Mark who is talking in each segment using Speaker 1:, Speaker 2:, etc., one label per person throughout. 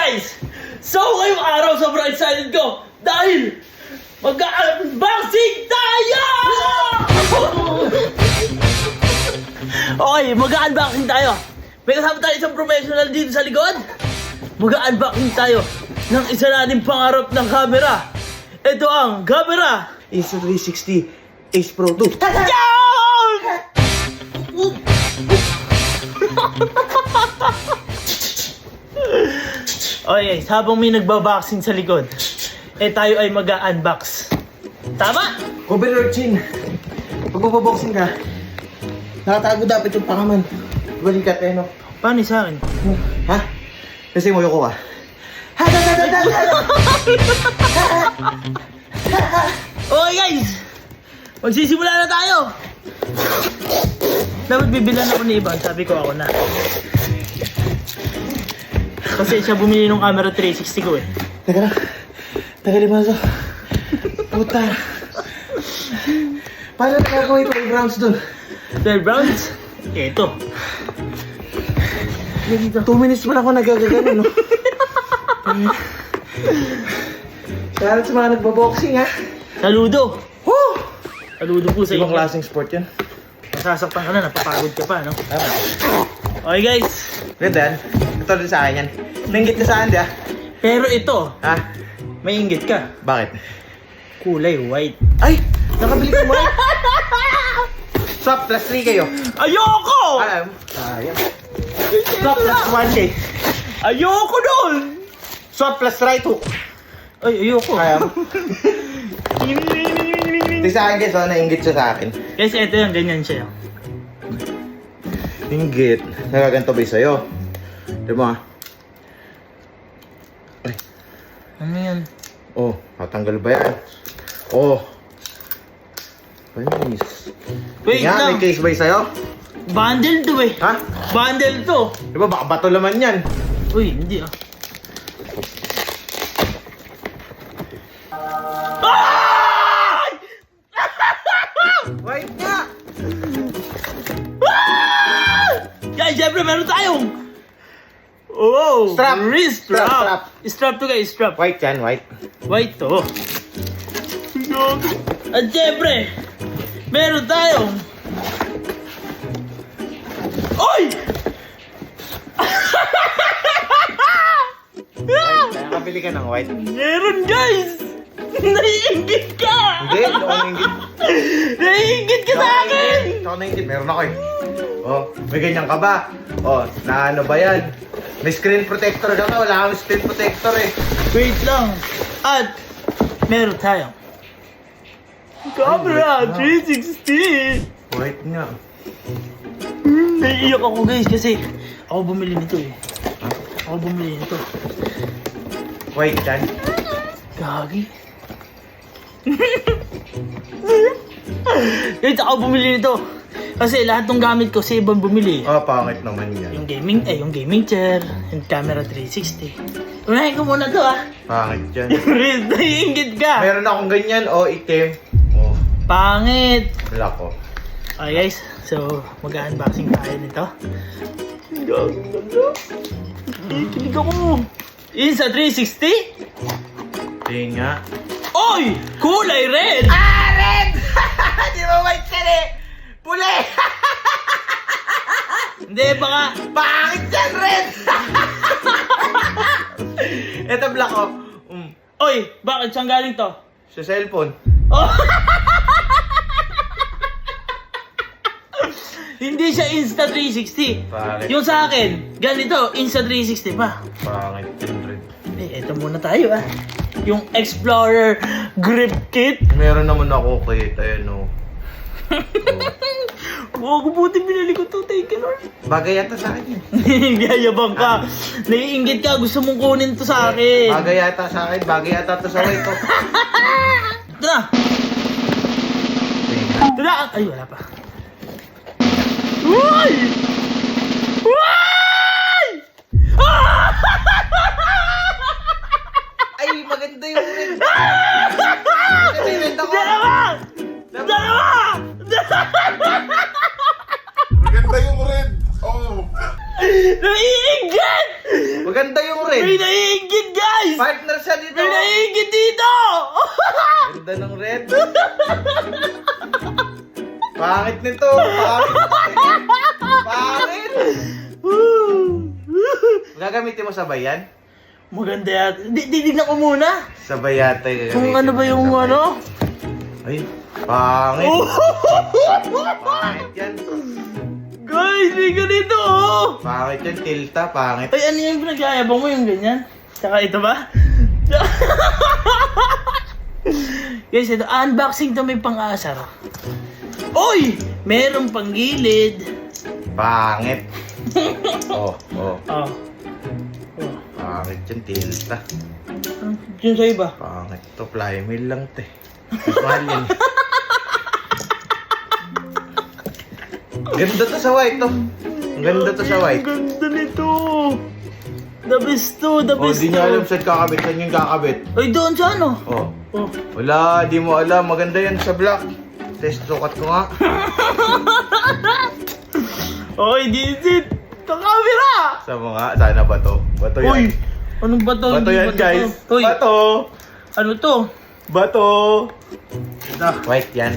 Speaker 1: guys! So ngayong araw sobrang excited ko dahil mag-unboxing tayo! Okay, mag-unboxing tayo. May kasama tayo isang professional dito sa likod. Mag-unboxing tayo ng isa nating pangarap ng camera. Ito ang camera
Speaker 2: Insta360 Ace Pro 2.
Speaker 1: Okay, habang may nagbaboxing sa likod, tayo ay mag-unbox. Tama?
Speaker 2: Overlord-chin. Pag mababoxing ka, nakatago dapat yung pangaman. Balikat eh, no?
Speaker 1: Paano sa akin?
Speaker 2: Ha? Kasi mo yoko ka.
Speaker 1: Okay guys! Magsisimula na tayo! Dapat bibilan ako ni Iban, sabi ko ako na. Kasi siya bumili ng camera 360 ko eh.
Speaker 2: Teka lang. Teka lima sa. Puta. Paano nakagawa ito yung rounds dun?
Speaker 1: 12 rounds? Ito.
Speaker 2: 2 minutes pa lang ako nagagagano, no? Kaya sa mga nagbaboxing, ha?
Speaker 1: Saludo!
Speaker 2: Woo!
Speaker 1: Saludo po sa
Speaker 2: Ibang
Speaker 1: inyo.
Speaker 2: klaseng sport yan.
Speaker 1: Masasaktan ka na, napapagod ka pa, no? Okay guys,
Speaker 2: Ganda yan. Ito din sa akin yan. Nanggit ka sa akin, di ah?
Speaker 1: pero ito,
Speaker 2: Ha?
Speaker 1: may inggit ka.
Speaker 2: Bakit?
Speaker 1: Kulay white.
Speaker 2: Ay! Nakabili ka mo eh! Swap plus 3 kayo.
Speaker 1: Ayoko!
Speaker 2: Alam? Sayang. Swap plus 1 eh.
Speaker 1: Ayoko doon!
Speaker 2: Swap plus right hook.
Speaker 1: Ay, ayoko.
Speaker 2: Alam? Di sa akin guys, oh, nainggit siya sa akin.
Speaker 1: Guys, ito yung ganyan siya.
Speaker 2: Inggit. Nagaganto ba sa'yo? Di ba? Ay.
Speaker 1: Ano yan?
Speaker 2: Oh, matanggal ba yan? Oh. Nice.
Speaker 1: Wait
Speaker 2: Nga,
Speaker 1: lang.
Speaker 2: may case ba sa'yo?
Speaker 1: Bundle to eh.
Speaker 2: Ha?
Speaker 1: Bundle to.
Speaker 2: Di ba baka bato laman yan?
Speaker 1: Uy, hindi ah. Ah!
Speaker 2: Wait nga!
Speaker 1: Guys, syempre meron tayong
Speaker 2: Strap.
Speaker 1: wrist strap.
Speaker 2: Strap.
Speaker 1: Strap to guys, strap.
Speaker 2: White yan, white.
Speaker 1: White to. At syempre, meron tayong Oy!
Speaker 2: Nakabili ka ng white.
Speaker 1: Meron guys! Naiingit ka!
Speaker 2: Hindi, hindi ako nainggit.
Speaker 1: Naiingit ka sa akin!
Speaker 2: Hindi ako nainggit, meron ako eh. Oh, may ganyan ka ba? Oh, na ano ba yan? May screen protector ka na, wala kang screen protector eh.
Speaker 1: Wait lang. At meron tayong camera 360!
Speaker 2: White nga.
Speaker 1: Naiiyak ako guys kasi ako bumili nito eh.
Speaker 2: Ha?
Speaker 1: Ako bumili nito.
Speaker 2: White yan.
Speaker 1: Gagi. Guys, ako bumili nito. Kasi lahat ng gamit ko si Iban bumili.
Speaker 2: Oh, pangit naman yan.
Speaker 1: Yung gaming chair, yung camera 360. Unahin ko muna to ah.
Speaker 2: Pangit yan.
Speaker 1: Riz, naiingit ka.
Speaker 2: Meron akong ganyan, oh, itim. Oh,
Speaker 1: Pangit.
Speaker 2: wala ko.
Speaker 1: Okay guys, so mag-unboxing tayo nito. Kilig ako. Insta 360?
Speaker 2: Tingin nga.
Speaker 1: Oy! Kulay red!
Speaker 2: Ah, red! Di ba white yan eh? Puli!
Speaker 1: Hindi, baka...
Speaker 2: Pangit yan, red! Ito black, oh.
Speaker 1: Oy! Bakit? Saan galing to?
Speaker 2: Sa cellphone.
Speaker 1: Oh! Hindi siya Insta 360.
Speaker 2: Pangit.
Speaker 1: Yung sa akin, ganito, Insta 360 pa.
Speaker 2: Pangit yan, red.
Speaker 1: Eto muna tayo ah. Yung Explorer Grip Kit.
Speaker 2: Meron naman ako kit, ayan oh.
Speaker 1: Wow, buti binili ko to, thank you Lord.
Speaker 2: Bagay yata sa akin yan.
Speaker 1: Yayabang ka. Naiinggit ka, gusto mong kunin to sa akin.
Speaker 2: Bagay yata sa akin, bagay yata to sa white ko.
Speaker 1: Ito na. Ito na. Ay, wala pa. Uy! Uy! Ah!
Speaker 2: Ay, maganda yung red. Maganda yung red ako.
Speaker 1: Dalawa! Dalawa!
Speaker 3: Maganda yung red. Oh.
Speaker 1: Naiinggit!
Speaker 2: Maganda yung red.
Speaker 1: May May naiingit, guys!
Speaker 2: Partner siya dito.
Speaker 1: May naiingit dito!
Speaker 2: Ganda ng red. Pangit nito. Pangit. Gagamitin mo sabay yan?
Speaker 1: Maganda yan. Titignan ko muna.
Speaker 2: Sabay yata yung
Speaker 1: Kung
Speaker 2: gagamitin
Speaker 1: ano ba
Speaker 2: mo,
Speaker 1: yung
Speaker 2: sabay.
Speaker 1: ano?
Speaker 2: Ay, pangit. Pangit yan.
Speaker 1: Guys, may ganito oh!
Speaker 2: Pangit yan, tilta, pangit.
Speaker 1: Ay, ano yung pinagyayabang mo yung ganyan? Tsaka ito ba? Guys, ito, unboxing to may pang-asar. Oy! Merong panggilid.
Speaker 2: Pangit. Oh.
Speaker 1: Oh. Oh.
Speaker 2: Pangit yan, tilta.
Speaker 1: Yun sa'yo ba?
Speaker 2: Pangit to, fly meal lang te. Mas mahal yan. Ganda to sa white to. Ang ganda to sa white.
Speaker 1: Ang ganda nito. The best to, the
Speaker 2: Oh,
Speaker 1: best
Speaker 2: di niya alam saan kakabit. Saan yung kakabit?
Speaker 1: Ay, doon sa ano?
Speaker 2: Oh.
Speaker 1: Oh.
Speaker 2: Wala, di mo alam. Maganda yan sa black. Test sukat ko nga.
Speaker 1: Oy, this is it. Kamera!
Speaker 2: Sa mga, sana ba to? Bato yan.
Speaker 1: Uy, anong bato?
Speaker 2: Bato
Speaker 1: Hindi
Speaker 2: yan,
Speaker 1: bato
Speaker 2: guys.
Speaker 1: to. Uy,
Speaker 2: Bato.
Speaker 1: ano to?
Speaker 2: Bato.
Speaker 1: Ito.
Speaker 2: White yan.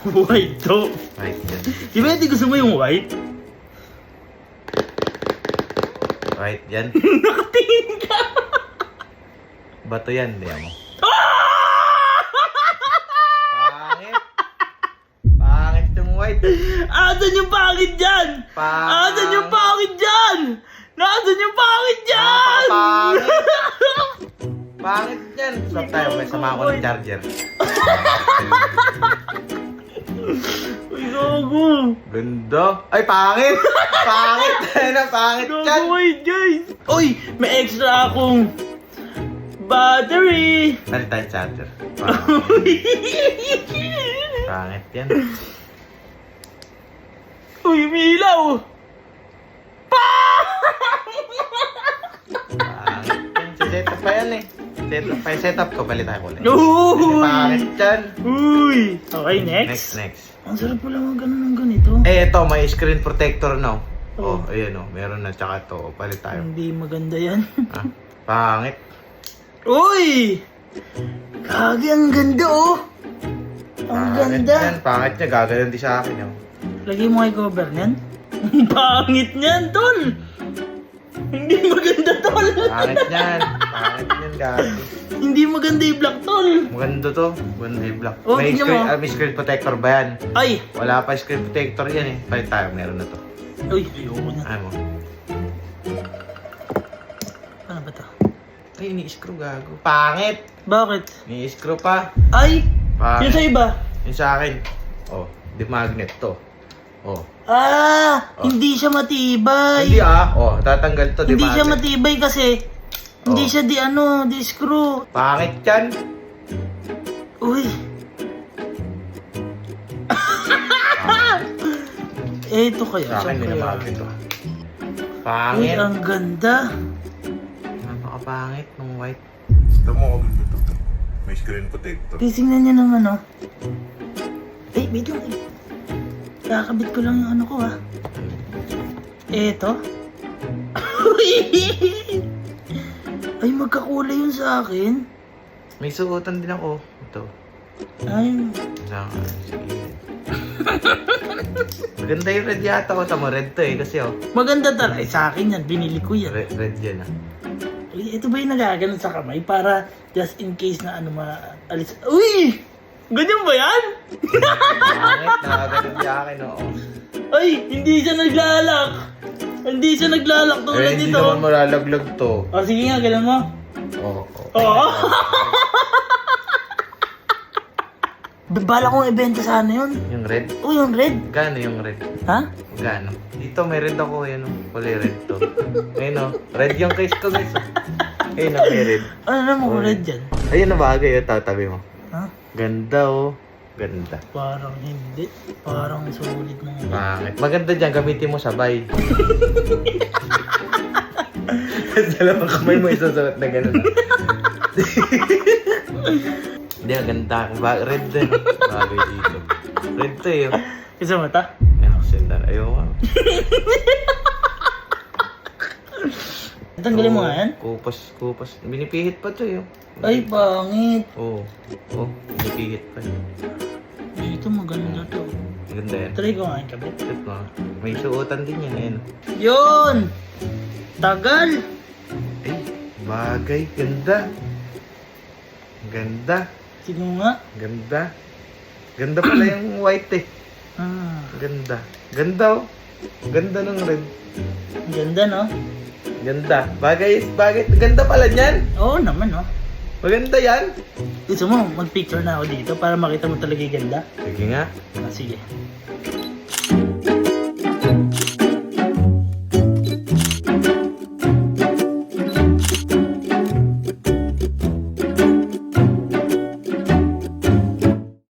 Speaker 1: White to.
Speaker 2: White yan.
Speaker 1: Di ba hindi gusto mo yung white?
Speaker 2: White yan.
Speaker 1: Nakatingin ka.
Speaker 2: Bato yan, di mo. Pangit. Pangit yung white.
Speaker 1: Asan yung pangit dyan? Asan yung pangit dyan? Nasaan yung pangit dyan?
Speaker 2: Napakapangit. Pangit yan. Stop tayo, may sama ako ng charger.
Speaker 1: Uy, gago.
Speaker 2: Ganda. Ay, pangit. Pangit. Ano, pangit yan.
Speaker 1: Gago, wait, guys. Uy, may extra akong battery.
Speaker 2: Palit tayo charger. Pangit. Pangit yan.
Speaker 1: Uy, umilaw.
Speaker 2: Pangit yan. Si setup pa yan eh. Setup ko, palit tayo ulit.
Speaker 1: Uy.
Speaker 2: Pangit yan.
Speaker 1: Uy. Okay, next.
Speaker 2: Next.
Speaker 1: Ang sarap pala mga ganun ng ganito.
Speaker 2: Eh, ito, may screen protector na.
Speaker 1: Oh.
Speaker 2: Oh, ayan oh. Meron na, tsaka ito. Palit tayo.
Speaker 1: Hindi maganda yan.
Speaker 2: Ah, pangit.
Speaker 1: Uy! Kagi, ang ganda oh! Ang
Speaker 2: Pangit
Speaker 1: ganda!
Speaker 2: yan. Pangit niya. Gagalan din sa akin yun.
Speaker 1: Lagay mo kay cover niyan. Ang pangit niyan, tol! Hindi maganda, tol!
Speaker 2: Pangit niyan. Pangit niyan, gagi.
Speaker 1: Hindi maganda yung black, tol!
Speaker 2: Maganda to. Maganda yung black.
Speaker 1: Oh,
Speaker 2: May
Speaker 1: tingnan mo.
Speaker 2: may screen protector ba yan?
Speaker 1: Ay!
Speaker 2: Wala pa screen protector yan eh. Palit tayo. Meron na to.
Speaker 1: Uy, ayoko na.
Speaker 2: Ano mo?
Speaker 1: Ano ba to?
Speaker 2: Ay, ni-screw gago. Pangit!
Speaker 1: Bakit?
Speaker 2: Ni-screw pa.
Speaker 1: Ay!
Speaker 2: Pangit.
Speaker 1: Yung sa iba?
Speaker 2: Yung sa akin. Oh, di magnet to. Oh.
Speaker 1: Ah!
Speaker 2: Oh.
Speaker 1: Hindi siya matibay!
Speaker 2: Hindi ah. Oh, tatanggal to, di
Speaker 1: Hindi siya
Speaker 2: magnet.
Speaker 1: matibay kasi hindi
Speaker 2: Oh.
Speaker 1: siya di screw.
Speaker 2: Pangit yan.
Speaker 1: Uy! Eh, ito kaya.
Speaker 2: Sa akin,
Speaker 1: saan
Speaker 2: hindi
Speaker 1: kaya?
Speaker 2: na magnet to.
Speaker 1: Uy,
Speaker 2: Pangit.
Speaker 1: ang ganda.
Speaker 2: Napakapangit ng white.
Speaker 3: Gusto mo ako dito. May screen protector.
Speaker 1: Titingnan niya ng ano. Eh, wait lang eh. Kakabit ko lang yung ano ko ha. Eto. Ay, magkakulay yun sa akin.
Speaker 2: May suotan din ako. Ito.
Speaker 1: Ay,
Speaker 2: Sige. Maganda yung red yata ko. Tama, red to eh. Kasi oh.
Speaker 1: maganda talaga. Ay, sa akin yan. Binili ko yan.
Speaker 2: Red yan ah.
Speaker 1: Uy, ito ba yung nagaganon sa kamay para just in case na ano maalis. Uy! Ganyan ba yan?
Speaker 2: Pangit. Nakaganon sa akin oo.
Speaker 1: Ay, hindi siya naglalak. Hindi siya naglalak tulad
Speaker 2: Eh, hindi
Speaker 1: nito.
Speaker 2: naman malalaglag to.
Speaker 1: O, sige nga, ganun mo.
Speaker 2: Oo.
Speaker 1: Oo. Bala kong ibenta sana yun.
Speaker 2: Yung red?
Speaker 1: Uy, yung red.
Speaker 2: Gano yung red?
Speaker 1: Ha?
Speaker 2: Gano? Dito may red ako. Yan o. Kulay red to. Ayun o. Red yung case ko guys. Ayun o, may red.
Speaker 1: Ano naman kung red yan?
Speaker 2: Ayun na bagay yung tatabi mo.
Speaker 1: Ha?
Speaker 2: Ganda o. Ganda.
Speaker 1: Parang hindi. Parang sulit na nga.
Speaker 2: Pangit. Maganda dyan. Gamitin mo sabay. Dalawang kamay mo isusuot na gano'n. Hindi, ganda. Red din. Bagay dito. Red to eh.
Speaker 1: Isa mata?
Speaker 2: Ayan ako sendar. Ayaw nga.
Speaker 1: Tanggalin mo nga yan?
Speaker 2: Kupas. Binipihit pa to yun.
Speaker 1: Ay, pangit.
Speaker 2: Oo. Binipihit pa yun.
Speaker 1: Dito maganda to.
Speaker 2: Maganda yan.
Speaker 1: Try ko nga yung kabit.
Speaker 2: Ito, may suotan din yan, ayun.
Speaker 1: Yun! Tagal!
Speaker 2: Ay, bagay. Ganda. Ganda.
Speaker 1: Sige nga.
Speaker 2: Ganda. Ganda pala yung white eh.
Speaker 1: Ah,
Speaker 2: Ganda. Ganda oh. Ganda ng red.
Speaker 1: ang ganda, no?
Speaker 2: Ganda. Bagay. Ganda pala niyan.
Speaker 1: Oo naman, no?
Speaker 2: Maganda yan.
Speaker 1: Gusto mo, mag-picture na ako dito para makita mo talaga yung ganda?
Speaker 2: Sige nga.
Speaker 1: Ah, sige.